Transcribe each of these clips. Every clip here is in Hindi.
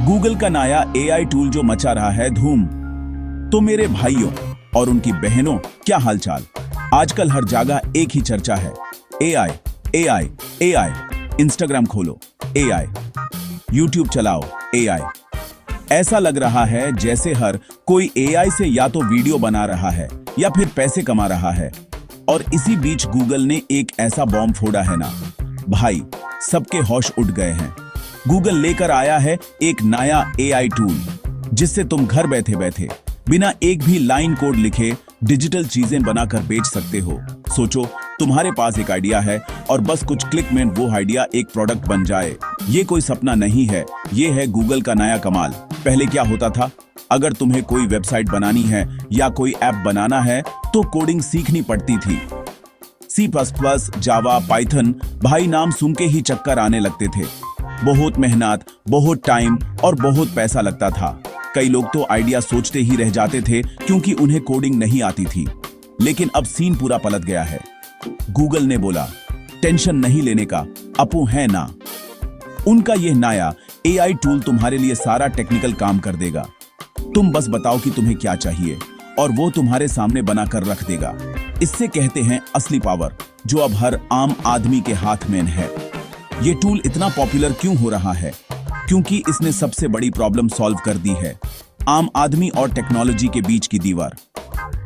गूगल का नया एआई टूल जो मचा रहा है धूम। तो मेरे भाइयों और उनकी बहनों, क्या हालचाल। आजकल हर जगह एक ही चर्चा है, एआई एआई एआई। इंस्टाग्राम खोलो एआई, यूट्यूब चलाओ एआई। ऐसा लग रहा है जैसे हर कोई एआई से या तो वीडियो बना रहा है या फिर पैसे कमा रहा है। और इसी बीच गूगल ने एक ऐसा बॉम्ब फोड़ा है ना भाई, सबके होश उड़ गए हैं। गूगल लेकर आया है एक नया एआई टूल जिससे तुम घर बैठे बैठे बिना एक भी लाइन कोड लिखे डिजिटल चीजें बनाकर बेच सकते हो। सोचो, तुम्हारे पास एक आइडिया है और बस कुछ क्लिक में वो आइडिया एक प्रोडक्ट बन जाए। ये कोई सपना नहीं है, ये है गूगल का नया कमाल। पहले क्या होता था, अगर तुम्हें कोई वेबसाइट बनानी है या कोई ऐप बनाना है तो कोडिंग सीखनी पड़ती थी। C++, जावा, पाइथन, भाई नाम सुन के ही चक्कर आने लगते थे। बहुत मेहनत, बहुत टाइम और बहुत पैसा लगता था। कई लोग तो आइडिया सोचते ही रह जाते थे क्योंकि उन्हें कोडिंग नहीं आती थी। लेकिन अब सीन पूरा पलट गया है। गूगल ने बोला, टेंशन नहीं लेने का, अपू है ना। उनका यह नया एआई टूल तुम्हारे लिए सारा टेक्निकल काम कर देगा। तुम बस बताओ कि तुम्हें क्या चाहिए और वो तुम्हारे सामने बनाकर रख देगा। इससे कहते हैं असली पावर, जो अब हर आम आदमी के हाथ में है। ये टूल इतना पॉपुलर क्यों हो रहा है? क्योंकि इसने सबसे बड़ी प्रॉब्लम सॉल्व कर दी है, आम आदमी और टेक्नोलॉजी के बीच की दीवार।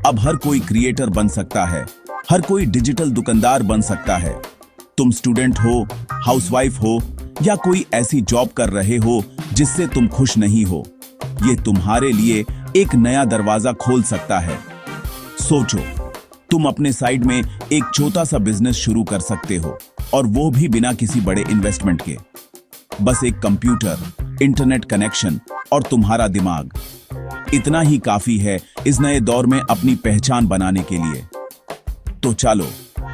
अब हर कोई क्रिएटर बन सकता है, हर कोई डिजिटल दुकानदार बन सकता है। तुम स्टूडेंट हो, हाउसवाइफ हो या कोई ऐसी जॉब कर रहे हो जिससे तुम खुश नहीं हो, ये तुम्हारे लिए एक नया दरवाजा खोल सकता है। सोचो, तुम अपने साइड में एक छोटा सा बिजनेस शुरू कर सकते हो, और वो भी बिना किसी बड़े इन्वेस्टमेंट के। बस एक कंप्यूटर, इंटरनेट कनेक्शन और तुम्हारा दिमाग। इतना ही काफी है इस नए दौर में अपनी पहचान बनाने के लिए। तो चलो,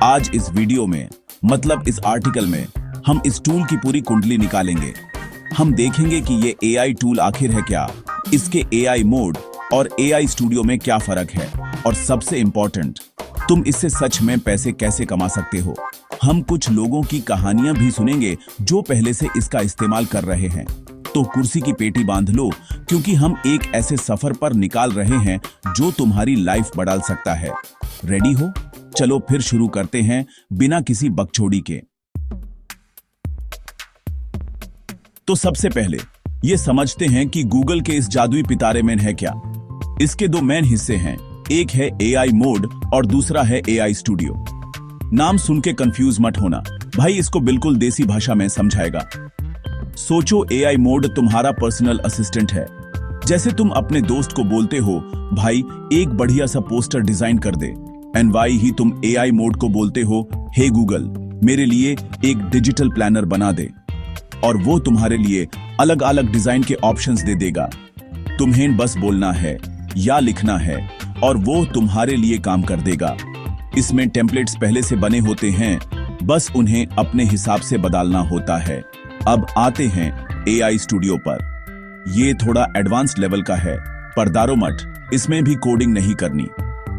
आज इस वीडियो में, मतलब इस आर्टिकल में, हम इस टूल की पूरी कुंडली निकालेंगे। हम देखेंगे कि ये एआई टूल आखिर है क्या, इसके एआई मोड और एआई स्टूडियो में क्या फर्क है, और सबसे इंपॉर्टेंट, तुम इससे सच में पैसे कैसे कमा सकते हो। हम कुछ लोगों की कहानियां भी सुनेंगे जो पहले से इसका इस्तेमाल कर रहे हैं। तो कुर्सी की पेटी बांध लो, क्योंकि हम एक ऐसे सफर पर निकाल रहे हैं जो तुम्हारी लाइफ बदल सकता है। रेडी हो? चलो फिर शुरू करते हैं बिना किसी बकचोदी के। तो सबसे पहले ये समझते हैं कि गूगल के इस जादुई पिटारे में है क्या। इसके दो मेन हिस्से हैं, एक है एआई मोड और दूसरा है एआई स्टूडियो। नाम सुन के कंफ्यूज मत होना भाई, इसको बिल्कुल देसी भाषा में समझाएगा। सोचो, एआई मोड तुम्हारा पर्सनल असिस्टेंट है। जैसे तुम अपने दोस्त को बोलते हो, भाई एक बढ़िया सा पोस्टर डिजाइन कर दे, एंड वाई ही तुम एआई मोड को बोलते हो, हे गूगल मेरे लिए एक डिजिटल प्लानर बना दे, और वो तुम्हारे लिए अलग अलग डिजाइन के ऑप्शंस दे देगा। तुम्हें बस बोलना है या लिखना है और वो तुम्हारे लिए काम कर देगा। इसमें टेम्पलेट्स पहले से बने होते हैं, बस उन्हें अपने हिसाब से बदलना होता है। अब आते हैं एआई स्टूडियो पर। ये थोड़ा एडवांस लेवल का है, पर दारो मत, इसमें भी कोडिंग नहीं करनी।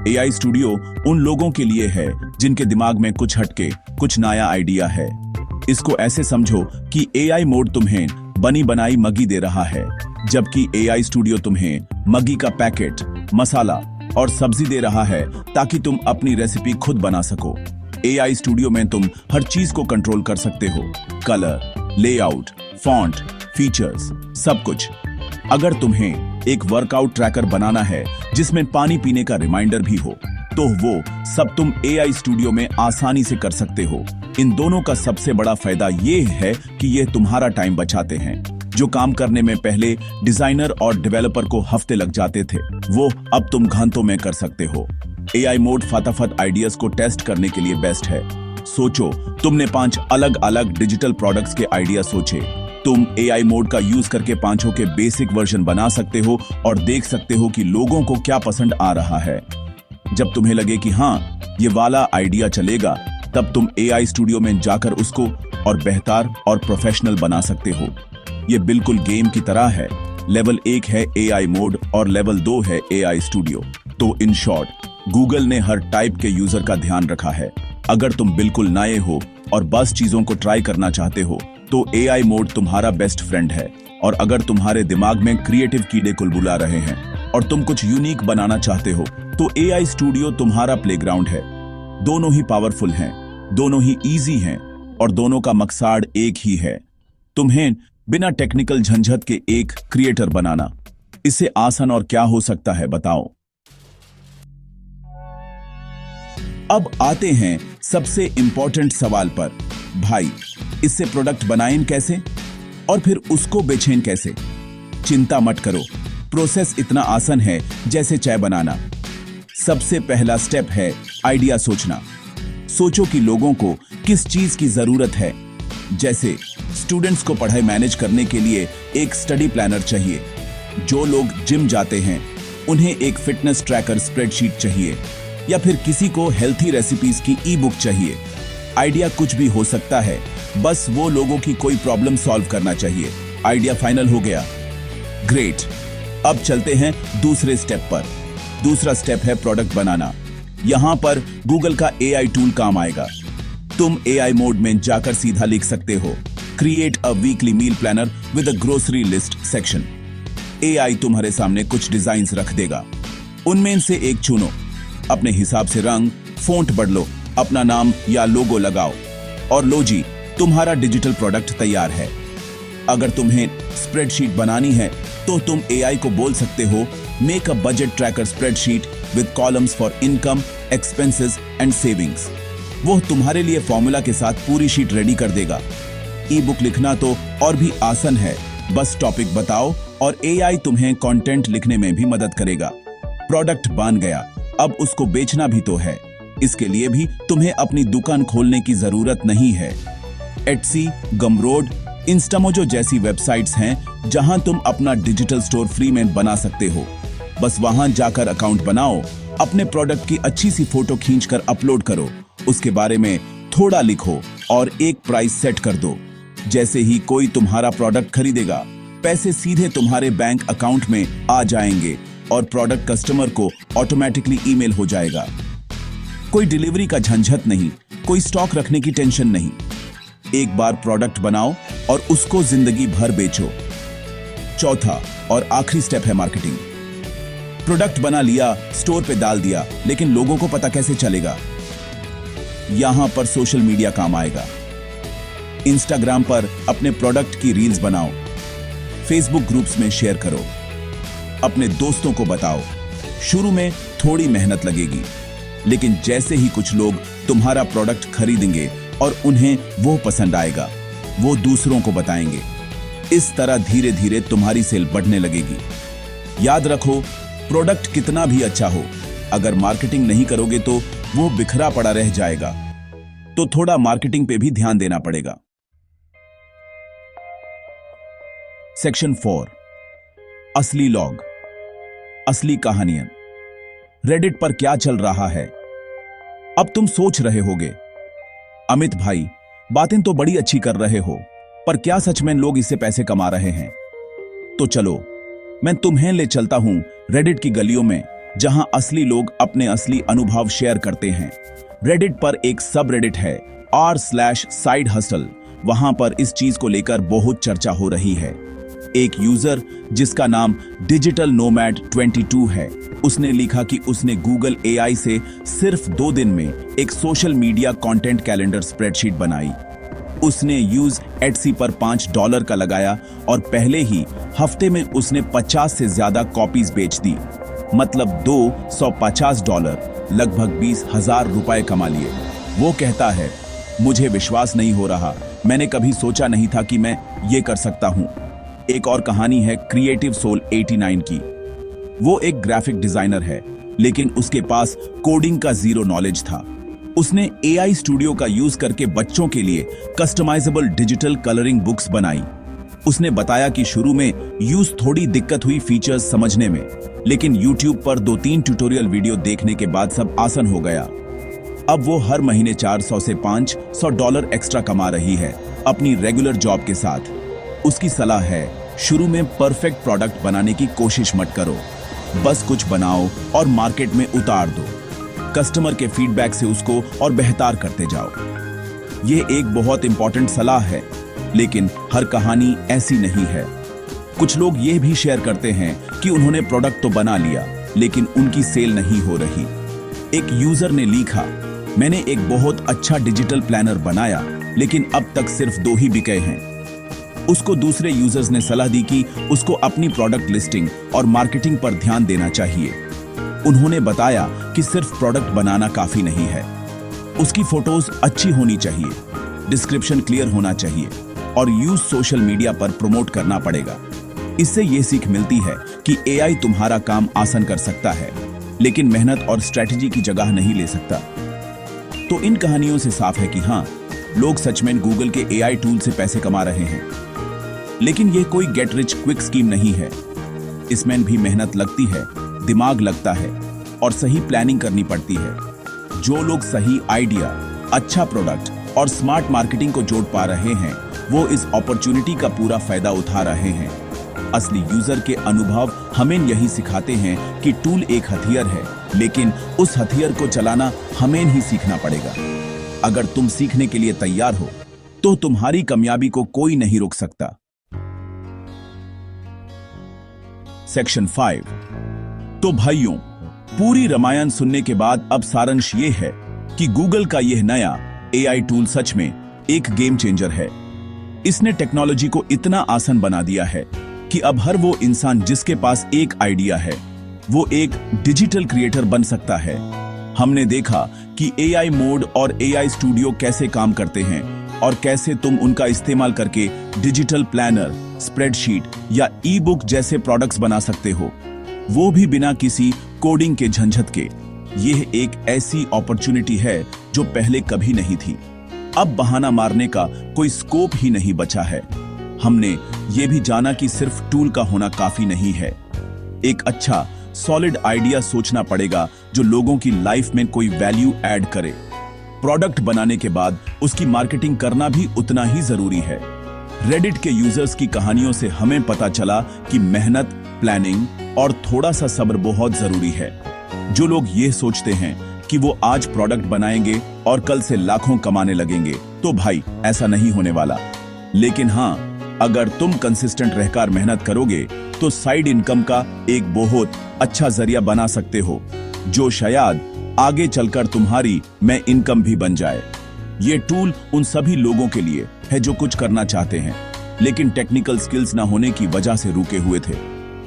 एआई स्टूडियो उन लोगों के लिए है जिनके दिमाग में कुछ हटके, कुछ नया आइडिया है। इसको ऐसे समझो कि एआई मोड तुम्हें बनी बनाई मैगी दे रहा है, जबकि एआई स्टूडियो तुम्हें मैगी का पैकेट, मसाला और सब्जी दे रहा है ताकि तुम अपनी रेसिपी खुद बना सको। एआई स्टूडियो में तुम हर चीज को कंट्रोल कर सकते हो, कलर, लेआउट, फॉन्ट, फीचर्स, सब कुछ। अगर तुम्हें एक वर्कआउट ट्रैकर बनाना है जिसमें पानी पीने का रिमाइंडर भी हो, तो वो सब तुम एआई स्टूडियो में आसानी से कर सकते हो। इन दोनों का सबसे बड़ा फायदा ये है कि ये तुम्हारा टाइम बचाते हैं। जो काम करने में पहले डिजाइनर और डेवलपर को हफ्ते लग जाते थे, वो अब तुम घंटों में कर सकते हो। एआई मोड फटाफट आइडियाज को टेस्ट करने के लिए बेस्ट है। सोचो, तुमने 5 अलग अलग डिजिटल प्रोडक्ट्स के आइडिया सोचे। तुम एआई मोड का यूज करके 5 के बेसिक वर्जन बना सकते हो और देख सकते हो कि लोगों को क्या पसंद आ रहा है। जब तुम्हें लगे कि हाँ, ये वाला आइडिया चलेगा, तब तुम एआई स्टूडियो में जाकर उसको और बेहतर और प्रोफेशनल बना सकते हो। ये बिल्कुल गेम की तरह है। लेवल 1 है एआई मोड और लेवल 2 है एआई स्टूडियो। तो इन शॉर्ट, गूगल ने हर टाइप के यूजर का ध्यान रखा है। अगर तुम बिल्कुल नए हो और बस चीजों को ट्राई करना चाहते हो, तो एआई मोड तुम्हारा बेस्ट फ्रेंड है। और अगर तुम्हारे दिमाग में क्रिएटिव कीड़े कुलबुला रहे हैं और तुम कुछ यूनिक बनाना चाहते हो तो एआई स्टूडियो तुम्हारा प्लेग्राउंड है। दोनों ही पावरफुल हैं, दोनों ही इजी हैं और दोनों का मकसद एक ही है, तुम्हें बिना टेक्निकल झंझट के एक क्रिएटर बनाना। इससे आसान और क्या हो सकता है बताओ। अब आते हैं सबसे इंपॉर्टेंट सवाल पर, भाई इससे प्रोडक्ट बनाएं कैसे और फिर उसको बेचें कैसे। चिंता मत करो, प्रोसेस इतना आसान है जैसे चाय बनाना। सबसे पहला स्टेप है आइडिया सोचना। सोचो कि लोगों को किस चीज की जरूरत है। जैसे स्टूडेंट्स को पढ़ाई मैनेज करने के लिए एक स्टडी प्लानर चाहिए, जो लोग जिम जाते हैं उन्हें एक फिटनेस ट्रैकर स्प्रेडशीट चाहिए, या फिर किसी को हेल्थी रेसिपीज की ई बुक चाहिए। आइडिया कुछ भी हो सकता है, बस वो लोगों की कोई प्रॉब्लम सॉल्व करना चाहिए। आइडिया फाइनल हो गया, ग्रेट। अब चलते हैं दूसरे स्टेप पर। दूसरा स्टेप है प्रोडक्ट बनाना। यहां पर गूगल का एआई टूल काम आएगा। तुम एआई मोड में जाकर सीधा लिख सकते हो, create a weekly meal planner with a grocery list section. AI तुम्हारे सामने कुछ डिजाइन्स रख देगा, उनमें से एक चुनो, अपने हिसाब से रंग, फॉन्ट बदलो, अपना नाम या लोगो लगाओ और लो जी, तुम्हारा डिजिटल प्रोडक्ट तैयार है। अगर तुम्हें स्प्रेडशीट बनानी है तो तुम एआई को बोल सकते हो, make a budget tracker spreadsheet with columns for income, expenses and savings. वो तुम्हारे लिए फॉर्मूला के साथ पूरी शीट रेडी कर देगा। ई बुक लिखना तो और भी आसान है, बस टॉपिक बताओ और एआई तुम्हें कंटेंट लिखने में भी मदद करेगा। प्रोडक्ट बन गया, अब उसको बेचना भी तो है। इसके लिए भी तुम्हें अपनी दुकान खोलने की जरूरत नहीं है। एटसी, गमरोड, इंस्टामोजो जैसी वेबसाइट्स हैं जहां तुम अपना डिजिटल स्टोर फ्री में बना सकते हो। बस वहां जाकर अकाउंट बनाओ, अपने प्रोडक्ट की अच्छी सी फोटो खींचकर अपलोड करो, उसके बारे में थोड़ा लिखो और एक प्राइस सेट कर दो। जैसे ही कोई तुम्हारा प्रोडक्ट खरीदेगा, पैसे सीधे तुम्हारे बैंक अकाउंट में आ जाएंगे और प्रोडक्ट कस्टमर को ऑटोमेटिकली ईमेल हो जाएगा। कोई डिलीवरी का झंझट नहीं, कोई स्टॉक रखने की टेंशन नहीं। एक बार प्रोडक्ट बनाओ और उसको जिंदगी भर बेचो। चौथा और आखिरी स्टेप है मार्केटिंग। प्रोडक्ट बना लिया, स्टोर पे डाल दिया, लेकिन लोगों को पता कैसे चलेगा? यहां पर सोशल मीडिया काम आएगा। इंस्टाग्राम पर अपने प्रोडक्ट की रील्स बनाओ, फेसबुक ग्रुप्स में शेयर करो, अपने दोस्तों को बताओ। शुरू में थोड़ी मेहनत लगेगी, लेकिन जैसे ही कुछ लोग तुम्हारा प्रोडक्ट खरीदेंगे और उन्हें वो पसंद आएगा, वो दूसरों को बताएंगे। इस तरह धीरे धीरे तुम्हारी सेल बढ़ने लगेगी। याद रखो, प्रोडक्ट कितना भी अच्छा हो, अगर मार्केटिंग नहीं करोगे तो वो बिखरा पड़ा रह जाएगा। तो थोड़ा मार्केटिंग पे भी ध्यान देना पड़ेगा। सेक्शन 4, असली लॉग, असली कहानियां। रेडिट पर क्या चल रहा है? अब तुम सोच रहे होगे, अमित भाई बातें तो बड़ी अच्छी कर रहे हो, पर क्या सच में लोग इससे पैसे कमा रहे हैं? तो चलो मैं तुम्हें ले चलता हूं रेडिट की गलियों में, जहां असली लोग अपने असली अनुभव शेयर करते हैं। रेडिट पर एक सब रेडिट है r/side hustle। वहां पर इस चीज को लेकर बहुत चर्चा हो रही है। एक यूजर जिसका नाम डिजिटल नोमैड 22 है, उसने लिखा कि उसने गूगल एआई से सिर्फ 2 दिन में एक social media content calendar spreadsheet बनाई। उसने यूज एटसी पर $5 का लगाया और पहले ही हफ्ते में उसने 50 से ज्यादा कॉपीज बेच दी। मतलब $250, लगभग 20,000 रुपए कमा लिए। वो कहता है, मुझे विश्वास नहीं हो रहा, मैंने कभी सोचा नहीं था कि मैं ये कर सकता हूं। एक और कहानी है क्रिएटिव सोल 89 की। वो एक ग्राफिक डिजाइनर है, लेकिन उसके पास कोडिंग का जीरो नॉलेज था। उसने एआई स्टूडियो का यूज करके बच्चों के लिए कस्टमाइजेबल डिजिटल कलरिंग बुक्स बनाई। उसने बताया कि शुरू में यूज थोड़ी दिक्कत हुई फीचर्स समझने में, लेकिन YouTube पर 2-3 ट्यूटोरियल वीडियो देखने के बाद सब आसान हो गया। अब वो हर महीने $400 से $500 एक्स्ट्रा कमा रही है अपनी रेगुलर जॉब के साथ। उसकी सलाह है, शुरू में परफेक्ट प्रोडक्ट बनाने की कोशिश मत करो, बस कुछ बनाओ और मार्केट में उतार दो। कस्टमर के फीडबैक से उसको और बेहतर करते जाओ। ये एक बहुत इंपॉर्टेंट सलाह है। लेकिन हर कहानी ऐसी नहीं है। कुछ लोग ये भी शेयर करते हैं कि उन्होंने प्रोडक्ट तो बना लिया लेकिन उनकी सेल नहीं हो रही। एक यूजर ने लिखा, मैंने एक बहुत अच्छा डिजिटल प्लानर बनाया लेकिन अब तक सिर्फ 2 ही बिके हैं। उसको दूसरे यूजर्स ने सलाह दी कि उसको अपनी प्रोडक्ट लिस्टिंग और मार्केटिंग पर ध्यान देना चाहिए। उन्होंने बताया कि सिर्फ प्रोडक्ट बनाना काफी नहीं है, उसकी फोटोज अच्छी होनी चाहिए, डिस्क्रिप्शन क्लियर होना चाहिए और यूज सोशल मीडिया पर प्रमोट करना पड़ेगा। इससे ये सीख मिलती है कि एआई तुम्हारा काम आसान कर सकता है लेकिन मेहनत और स्ट्रेटजी की जगह नहीं ले सकता। तो इन कहानियों से साफ है कि हाँ, लोग सच में गूगल के एआई टूल से पैसे कमा रहे हैं, लेकिन यह कोई गेट रिच क्विक स्कीम नहीं है। इसमें भी मेहनत लगती है, दिमाग लगता है और सही प्लानिंग करनी पड़ती है। जो लोग सही आइडिया, अच्छा प्रोडक्ट और स्मार्ट मार्केटिंग को जोड़ पा रहे हैं वो इस अपॉर्चुनिटी का पूरा फायदा उठा रहे हैं। असली यूजर के अनुभव हमें यही सिखाते हैं कि टूल एक हथियार है, लेकिन उस हथियार को चलाना हमें ही सीखना पड़ेगा। अगर तुम सीखने के लिए तैयार हो तो तुम्हारी कामयाबी को कोई नहीं रोक सकता। सेक्शन 5। तो भाइयों, पूरी रामायण सुनने के बाद अब सारांश ये है कि गूगल का यह नया एआई टूल सच में एक गेम चेंजर है। इसने टेक्नोलॉजी को इतना आसान बना दिया है कि अब हर वो इंसान जिसके पास एक आइडिया है वो एक डिजिटल क्रिएटर बन सकता है। हमने देखा कि एआई मोड और एआई स्टूडियो कैसे काम करते हैं और कैसे तुम उनका इस्तेमाल करके डिजिटल प्लानर, स्प्रेडशीट या ई बुक जैसे प्रोडक्ट्स बना सकते हो, वो भी बिना किसी कोडिंग के झंझट के। यह एक ऐसी अपॉर्चुनिटी है जो पहले कभी नहीं थी। अब बहाना मारने का कोई स्कोप ही नहीं बचा है। हमने ये भी जाना कि सिर्फ टूल का होना काफी नहीं है, एक अच्छा सॉलिड आइडिया सोचना पड़ेगा जो लोगों की लाइफ में कोई वैल्यू ऐड करे। प्रोडक्ट बनाने के बाद उसकी मार्केटिंग करना भी उतना ही जरूरी है। रेडिट के यूजर्स की कहानियों से हमें पता चला कि मेहनत, प्लानिंग और थोड़ा सा सब्र बहुत जरूरी है। जो लोग ये सोचते हैं कि वो आज प्रोडक्ट बनाएंगे और कल से लाखों कमाने लगेंगे, तो भाई ऐसा नहीं होने वाला। लेकिन हाँ, अगर तुम कंसिस्टेंट रहकर मेहनत करोगे तो साइड इनकम का एक बहुत अच्छा जरिया बना सकते हो, जो शायद आगे चलकर तुम्हारी में इनकम भी बन जाए। ये टूल उन सभी लोगों के लिए है जो कुछ करना चाहते हैं लेकिन टेक्निकल स्किल्स ना होने की वजह से रुके हुए थे।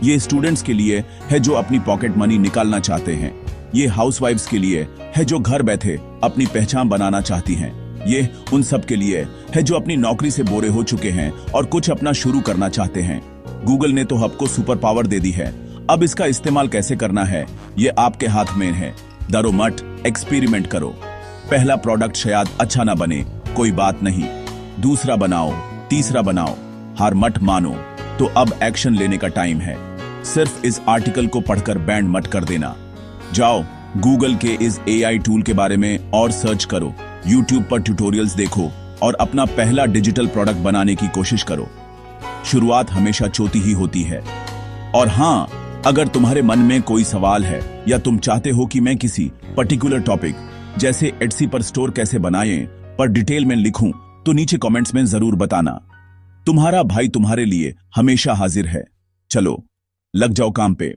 ये स्टूडेंट्स के लिए है जो अपनी पॉकेट मनी निकालना चाहते हैं। ये हाउसवाइफ्स के लिए है जो घर बैठे अपनी पहचान बनाना चाहती हैं। ये उन सब के लिए है जो अपनी नौकरी से बोरे हो चुके हैं और कुछ अपना शुरू करना चाहते हैं। गूगल ने तो आपको सुपर पावर दे दी है, अब इसका इस्तेमाल कैसे करना है ये आपके हाथ में है। डरो मत, एक्सपेरिमेंट करो। पहला प्रोडक्ट शायद अच्छा ना बने, कोई बात नहीं, दूसरा बनाओ, तीसरा बनाओ, हार मत मानो। तो अब एक्शन लेने का टाइम है। सिर्फ इस आर्टिकल को पढ़कर बैंड मत कर देना। जाओ गूगल के इस एआई टूल के बारे में और सर्च करो, यूट्यूब पर ट्यूटोरियल्स देखो और अपना पहला डिजिटल प्रोडक्ट बनाने की कोशिश करो। शुरुआत हमेशा छोटी ही होती है। और हाँ, अगर तुम्हारे मन में कोई सवाल है या तुम चाहते हो कि मैं किसी पर्टिकुलर टॉपिक जैसे एटसी पर स्टोर कैसे बनाएं पर डिटेल में लिखूं, तो नीचे कमेंट्स में जरूर बताना। तुम्हारा भाई तुम्हारे लिए हमेशा हाजिर है। चलो लग जाओ काम पे।